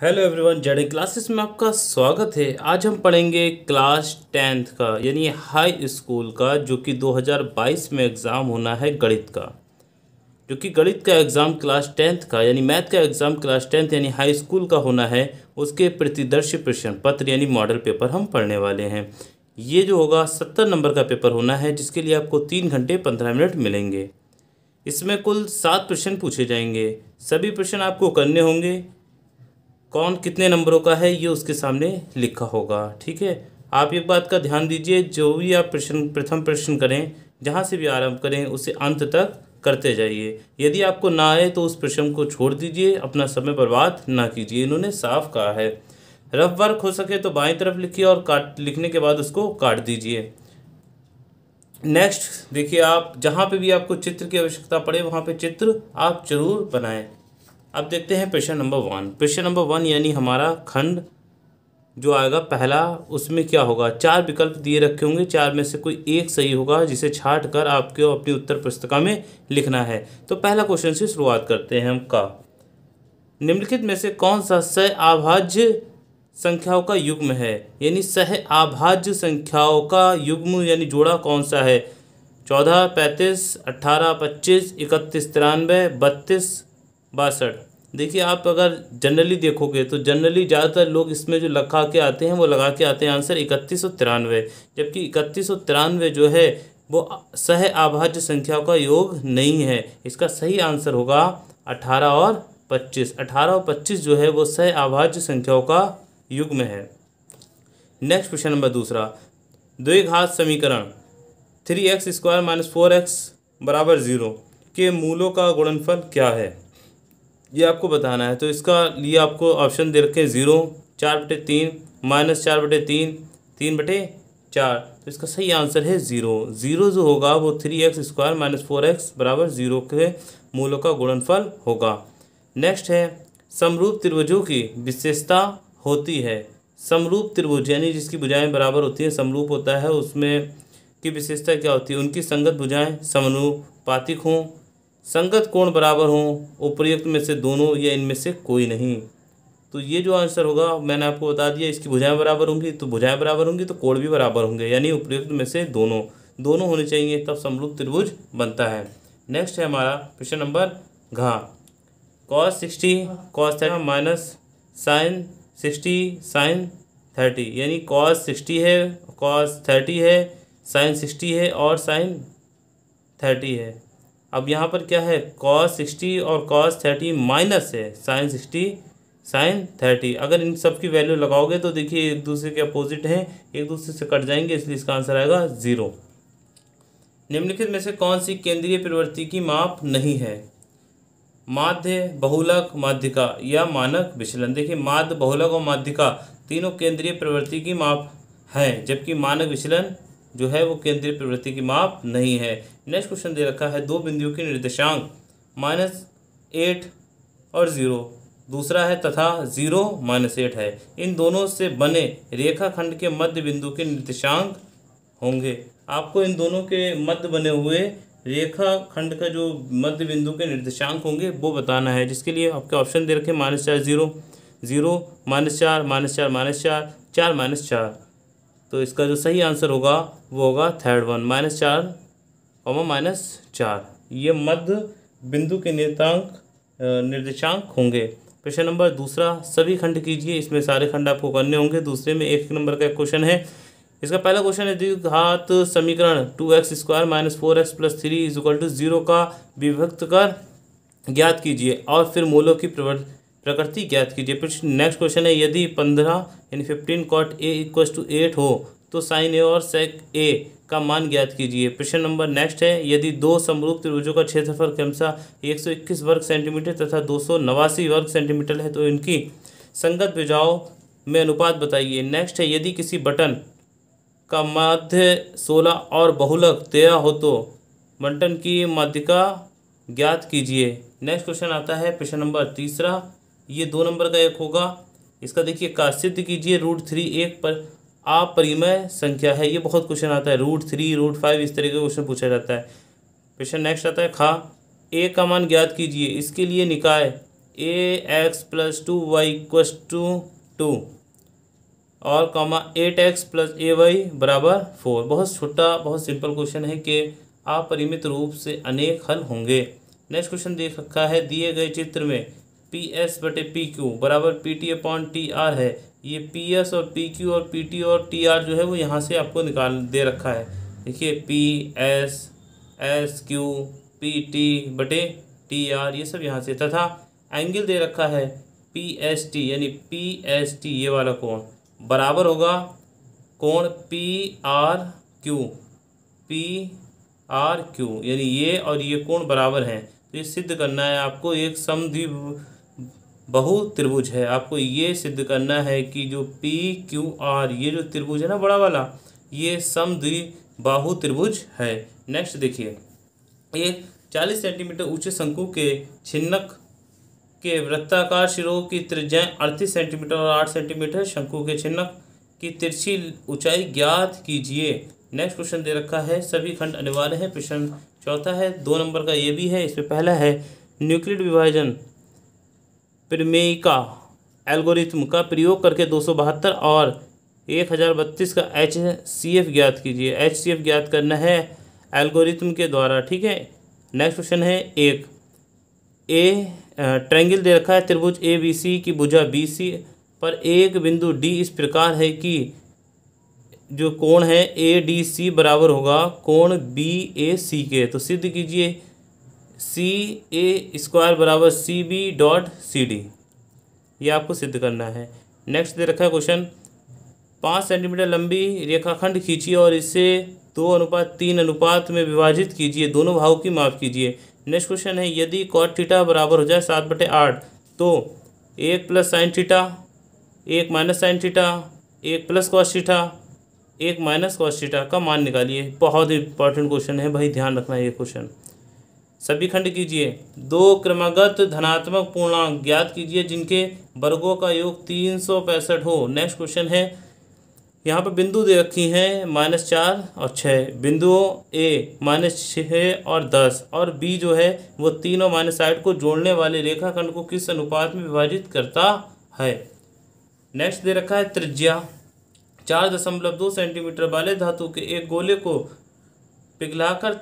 Hello everyone, Z classes में आपका स्वागत है। आज हम पढ़ेंगे क्लास 10th का यानी हाई स्कूल का, जो कि 2022 में एग्ज़ाम होना है गणित का। जो कि गणित का एग्ज़ाम क्लास 10th का यानी मैथ का एग्ज़ाम क्लास 10th यानी हाई स्कूल का होना है, उसके प्रतिदर्शी प्रश्न पत्र यानी मॉडल पेपर हम पढ़ने वाले हैं। ये जो होगा 70 नंबर का पेपर होना है, जिसके लिए आपको 3 घंटे 15 मिनट मिलेंगे। इसमें कुल 7 प्रश्न पूछे जाएंगे। सभी प्रश्न आपको करने होंगे। कौन कितने नंबरों का है ये उसके सामने लिखा होगा। ठीक है, आप एक बात का ध्यान दीजिए, जो भी आप प्रथम प्रश्न करें, जहाँ से भी आरंभ करें, उसे अंत तक करते जाइए। यदि आपको ना आए तो उस प्रश्न को छोड़ दीजिए, अपना समय बर्बाद ना कीजिए। इन्होंने साफ कहा है रफ वर्क हो सके तो बाईं तरफ लिखिए और काट लिखने के बाद उसको काट दीजिए। नेक्स्ट देखिए, आप जहाँ पे भी आपको चित्र की आवश्यकता पड़े वहाँ पे चित्र आप जरूर बनाएं। अब देखते हैं प्रश्न नंबर 1। प्रश्न नंबर 1 यानी हमारा खंड जो आएगा पहला, उसमें क्या होगा, 4 विकल्प दिए रखे होंगे, 4 में से कोई एक सही होगा, जिसे छांट कर आपको अपनी उत्तर पुस्तिका में लिखना है। तो पहला क्वेश्चन से शुरुआत करते हैं हम का। निम्नलिखित में से कौन सा सहअभाज्य संख्याओं का युग्म है, यानी सहअभाज्य संख्याओं का युग्म यानी जोड़ा कौन सा है। 14, 35, 18, 25, 31, 93, 32, 62। देखिए, आप अगर जनरली देखोगे तो जनरली ज़्यादातर लोग इसमें जो लगा के आते हैं वो लगा के आते हैं आंसर 31 और 93, जबकि 31 और 93 जो है वो सहअभाज्य संख्याओं का योग नहीं है। इसका सही आंसर होगा 18 और 25। 18 और 25 जो है वो सहअभाज्य संख्याओं का युग्म है। नेक्स्ट प्रश्न नंबर 2। द्विघात समीकरण 3x² - 4x = 0 के मूलों का गुणनफल क्या है, ये आपको बताना है। तो इसका लिए आपको ऑप्शन दे रखे हैं 0, 4/3, -4/3, 3/4। तो इसका सही आंसर है 0। 0 जो होगा वो 3x² - 4x = 0 के मूलों का गुणनफल होगा। नेक्स्ट है, समरूप त्रिभुजों की विशेषता होती है। समरूप त्रिभुज यानी जिसकी भुजाएं बराबर होती हैं, समरूप होता है, उसमें की विशेषता क्या होती है, उनकी संगत भुजाएं समानुपातिक हों, संगत कोण बराबर हों, उपर्युक्त में से दोनों या इनमें से कोई नहीं। तो ये जो आंसर होगा मैंने आपको बता दिया, इसकी भुजाएं बराबर होंगी तो भुजाएं बराबर होंगी तो कोण भी बराबर होंगे, यानी उपर्युक्त में से दोनों होने चाहिए, तब समरूप त्रिभुज बनता है। नेक्स्ट है हमारा प्रश्न नंबर घ। cos 60 cos 30 - sin 60 sin 30, यानी cos 60 है, cos 30 है, sin 60 है और sin 30 है। अब यहाँ पर क्या है, cos 60 और cos 30 माइनस है sin 60 sin 30। अगर इन सब की वैल्यू लगाओगे तो देखिए एक दूसरे के अपोजिट हैं, एक दूसरे से कट जाएंगे, इसलिए इसका आंसर आएगा 0। निम्नलिखित में से कौन सी केंद्रीय प्रवृत्ति की माप नहीं है। माध्य, बहुलक, माध्यिका या मानक विचलन। देखिए, माध्य, बहुलक और माध्यिका तीनों केंद्रीय प्रवृत्ति की माप हैं, जबकि मानक विचलन जो है वो केंद्रीय प्रवृत्ति की माप नहीं है। नेक्स्ट क्वेश्चन दे रखा है, दो बिंदुओं के निर्देशांक -8 और 0, दूसरा है तथा 0 -8 है। इन दोनों से बने रेखाखंड के मध्य बिंदु के निर्देशांक होंगे। आपको इन दोनों के मध्य बने हुए रेखाखंड का जो मध्य बिंदु के निर्देशांक होंगे वो बताना है, जिसके लिए आपके ऑप्शन दे रखे -4, 0, 0, -4, -4, -4, 4, -4। तो इसका जो सही आंसर होगा वो होगा थर्ड वन, -4, -4। ये मध्य बिंदु के निर्देशांक होंगे। प्रश्न नंबर 2, सभी खंड कीजिए। इसमें सारे खंड आपको करने होंगे। दूसरे में 1 नंबर का क्वेश्चन है। इसका पहला क्वेश्चन है, द्विघात समीकरण 2x² - 4x + 3 = 0 का विभक्त कर ज्ञात कीजिए और फिर मूलों की प्रकृति ज्ञात कीजिए। नेक्स्ट क्वेश्चन है, यदि 15 यानी 15 cot A = 8 हो तो sin A और sec A का मान ज्ञात कीजिए। प्रश्न नंबर नेक्स्ट है, यदि दो समरूप त्रिभुजों का क्षेत्रफल क्रमशः 121 वर्ग सेंटीमीटर तथा 289 वर्ग सेंटीमीटर है तो इनकी संगत भुजाओं में अनुपात बताइए। नेक्स्ट है, यदि किसी बटन का माध्य 16 और बहुलक 13 हो तो बंटन की माध्यिका ज्ञात कीजिए। नेक्स्ट क्वेश्चन आता है प्रश्न नंबर 3, ये 2 नंबर का एक होगा। इसका देखिए, का सिद्ध कीजिए √3 एक पर अपरिमेय संख्या है। ये बहुत क्वेश्चन आता है, √3, √5 इस तरह का क्वेश्चन पूछा जाता है। प्रश्न नेक्स्ट आता है, खा ए का मान ज्ञात कीजिए। इसके लिए निकाय ax+2y = 2 और कॉमा 8x+ay = 4। बहुत छोटा बहुत सिंपल क्वेश्चन है कि अपरिमित रूप से अनेक हल होंगे। नेक्स्ट क्वेश्चन देख रखा है, दिए गए चित्र में PS/PQ बराबर PT/TR है। ये PS और PQ और PT और TR जो है वो यहाँ से आपको निकाल दे रखा है। देखिए PS SQ PT/TR ये सब यहाँ से, तथा एंगल दे रखा है PST यानी PST ये वाला कोण बराबर होगा कोण PRQ यानी ये और ये कोण बराबर हैं। तो ये सिद्ध करना है आपको, एक समद्विबाहु त्रिभुज है। आपको ये सिद्ध करना है कि जो PQR ये जो त्रिभुज है ना बड़ा वाला, ये समद्विबाहु त्रिभुज है। नेक्स्ट देखिए, एक 40 सेंटीमीटर ऊंचे शंकु के छिन्नक के वृत्ताकार सिरों की त्रिज्याएं 38 सेंटीमीटर और 8 सेंटीमीटर। शंकु के छिन्नक की तिरछी ऊंचाई ज्ञात कीजिए। नेक्स्ट क्वेश्चन दे रखा है, सभी खंड अनिवार्य है। प्रश्न चौथा है, 2 नंबर का ये भी है। इसमें पहला है, न्यूक्लिड विभाजन प्रमेयिका एल्गोरिथम का प्रयोग करके 272 और 1032 का HCF ज्ञात कीजिए। HCF ज्ञात करना है एल्गोरिथम के द्वारा, ठीक है। नेक्स्ट क्वेश्चन है, एक ट्रायंगल दे रखा है, त्रिभुज ABC की भुजा BC पर एक बिंदु D इस प्रकार है कि जो कोण है ADC बराबर होगा कोण BAC के। तो सिद्ध कीजिए CA² = CB.CD, ये आपको सिद्ध करना है। नेक्स्ट दे रखा है क्वेश्चन, 5 सेंटीमीटर लंबी रेखाखंड खींचिए और इसे 2:3 अनुपात में विभाजित कीजिए। दोनों भागों की माप कीजिए। नेक्स्ट क्वेश्चन है, यदि cot थीटा बराबर हो जाए 7/8 तो 1 + sin theta, 1 - sin theta, 1 + cos theta, 1 - cos theta का मान निकालिए। बहुत इंपॉर्टेंट क्वेश्चन है भाई, ध्यान रखना ये क्वेश्चन। सभी खंड कीजिए। 2 क्रमागत धनात्मक पूर्णांक ज्ञात कीजिए जिनके वर्गों का योग 365 हो। नेक्स्ट क्वेश्चन है, यहाँ पर बिंदु दे रखी हैं -4 और 6। बिंदुओं A -6 और 10 और B जो है वो 3 और -8 को जोड़ने वाले रेखाखंड को किस अनुपात में विभाजित करता है। नेक्स्ट दे रखा है, त्रिज्या 4.2 सेंटीमीटर वाले धातु के एक गोले को पिघलाकर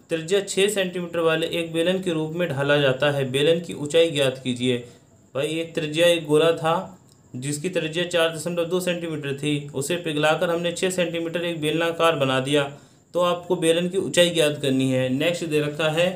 त्रिज्या 6 सेंटीमीटर वाले एक बेलन के रूप में ढाला जाता है। बेलन की ऊंचाई ज्ञात कीजिए। भाई एक त्रिज्या एक गोला था जिसकी त्रिज्या 4.2 सेंटीमीटर थी, उसे पिघलाकर हमने 6 सेंटीमीटर एक बेलनाकार बना दिया, तो आपको बेलन की ऊंचाई ज्ञात करनी है। नेक्स्ट दे रखा है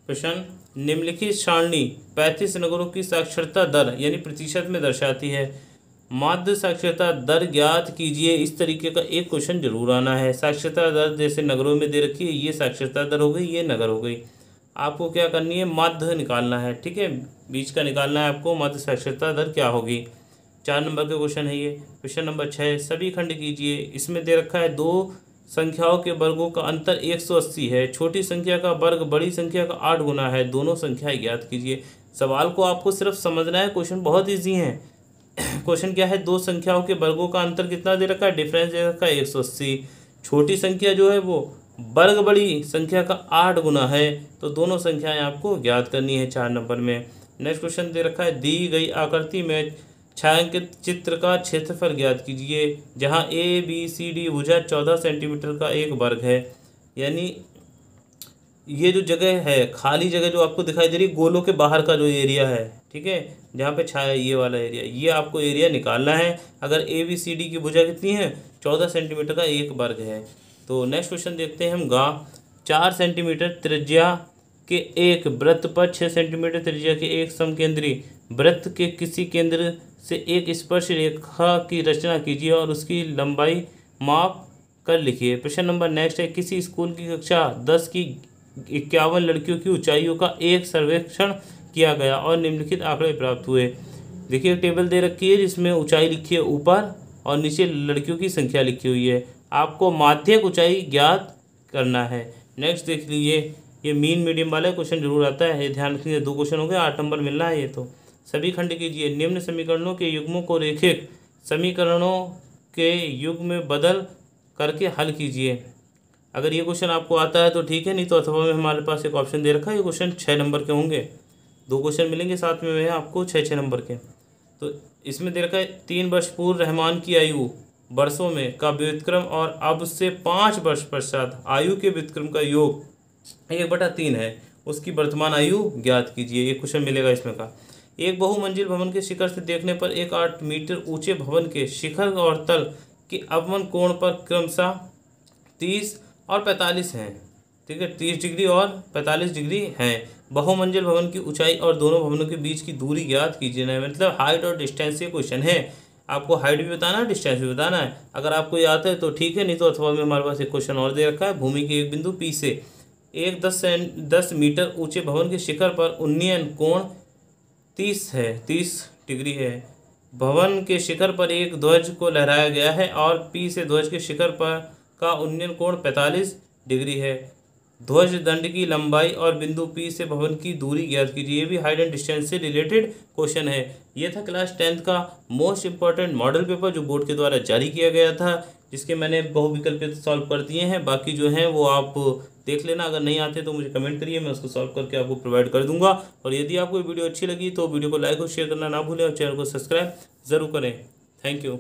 प्रश्न, निम्नलिखित सारणी 35 नगरों की साक्षरता दर यानी प्रतिशत में दर्शाती है। माध्य साक्षरता दर ज्ञात कीजिए। इस तरीके का एक क्वेश्चन जरूर आना है। साक्षरता दर जैसे नगरों में दे रखी है, ये साक्षरता दर हो गई, ये नगर हो गई। आपको क्या करनी है, माध्य निकालना है, ठीक है, बीच का निकालना है आपको। माध्य साक्षरता दर क्या होगी। 4 नंबर का क्वेश्चन है ये। क्वेश्चन नंबर 6, सभी खंड कीजिए। इसमें दे रखा है 2 संख्याओं के वर्गों का अंतर 180 है। छोटी संख्या का वर्ग बड़ी संख्या का 8 गुना है। दोनों संख्याएं ज्ञात कीजिए। सवाल को आपको सिर्फ समझना है, क्वेश्चन बहुत ईजी है। क्वेश्चन क्या है, 2 संख्याओं के वर्गों का अंतर कितना दे रखा है, डिफरेंस दे रखा है 180। छोटी संख्या जो है वो वर्ग बड़ी संख्या का 8 गुना है, तो दोनों संख्याएं आपको ज्ञात करनी है 4 नंबर में। नेक्स्ट क्वेश्चन दे रखा है, दी गई आकृति में छायांकित चित्र का क्षेत्रफल ज्ञात कीजिए। जहां ABCD भुजा 14 सेंटीमीटर का एक वर्ग है। यानी ये जो जगह है, खाली जगह जो आपको दिखाई दे रही है, गोलों के बाहर का जो एरिया है, ठीक है, जहाँ पे छाया ये वाला एरिया, ये आपको एरिया निकालना है। अगर ABCD की भुजा कितनी है, 14 सेंटीमीटर का एक वर्ग है। तो नेक्स्ट क्वेश्चन देखते हैं हम। 4 सेंटीमीटर त्रिज्या के एक वृत्त पर 6 सेंटीमीटर त्रिज्या के एक समकेंद्री वृत्त के किसी केंद्र से एक स्पर्श रेखा की रचना कीजिए और उसकी लंबाई माप कर लिखिए। प्रश्न नंबर नेक्स्ट है, किसी स्कूल की कक्षा 10 की 51 लड़कियों की ऊंचाइयों का एक सर्वेक्षण किया गया और निम्नलिखित आंकड़े प्राप्त हुए। देखिए टेबल दे रखी है जिसमें ऊंचाई लिखी है ऊपर और नीचे लड़कियों की संख्या लिखी हुई है। आपको माध्यक ऊंचाई ज्ञात करना है। नेक्स्ट देख लीजिए, ये मीन मीडियम वाला क्वेश्चन जरूर आता है, ये ध्यान रखिए। 2 क्वेश्चन हो गए, 8 नंबर मिलना है ये। तो सभी खंड कीजिए। निम्न समीकरणों के युग्मों को रेखिक समीकरणों के युग्म में बदल करके हल कीजिए। अगर ये क्वेश्चन आपको आता है तो ठीक है, नहीं तो अथवा में हमारे पास एक ऑप्शन दे रखा है, ये क्वेश्चन 6 नंबर के होंगे। 2 क्वेश्चन मिलेंगे साथ में आपको 6-6 नंबर के। तो इसमें दे रखा है 3 वर्ष पूर्व रहमान की आयु वर्षों में का व्युत्क्रम और अब से 5 वर्ष पश्चात आयु के व्युत्क्रम का योग 1/3 है, उसकी वर्तमान आयु ज्ञात कीजिए। ये क्वेश्चन मिलेगा इसमें का। एक बहुमंजिल भवन के शिखर से देखने पर एक 8 मीटर ऊंचे भवन के शिखर और तल के अवमन कोण पर क्रमशः 30 और 45 हैं। ठीक है, 30 डिग्री और 45 डिग्री हैं। बहुमंजिल भवन की ऊंचाई और दोनों भवनों के बीच की दूरी ज्ञात कीजिए ना, मतलब हाइट और डिस्टेंस ये क्वेश्चन है। आपको हाइट भी बताना है, डिस्टेंस भी बताना है। अगर आपको याद है तो ठीक है, नहीं तो अथवा में हमारे पास एक क्वेश्चन और दे रखा है। भूमि के एक बिंदु P से एक 10 मीटर ऊंचे भवन के शिखर पर उन्नयन कोण 30 है, 30 डिग्री है। भवन के शिखर पर एक ध्वज को लहराया गया है और P से ध्वज के शिखर पर का उन्नयन कोण 45 डिग्री है। ध्वज दंड की लंबाई और बिंदु P से भवन की दूरी ज्ञात कीजिए। ये भी हाइट एंड डिस्टेंस से रिलेटेड क्वेश्चन है। ये था क्लास 10th का मोस्ट इंपॉर्टेंट मॉडल पेपर जो बोर्ड के द्वारा जारी किया गया था, जिसके मैंने बहुविकल्पित सॉल्व कर दिए हैं। बाकी जो हैं वो आप देख लेना, अगर नहीं आते तो मुझे कमेंट करिए, मैं उसको सॉल्व करके आपको प्रोवाइड कर दूंगा। और यदि आपको वीडियो अच्छी लगी तो वीडियो को लाइक और शेयर करना ना भूलें और चैनल को सब्सक्राइब ज़रूर करें। Thank you.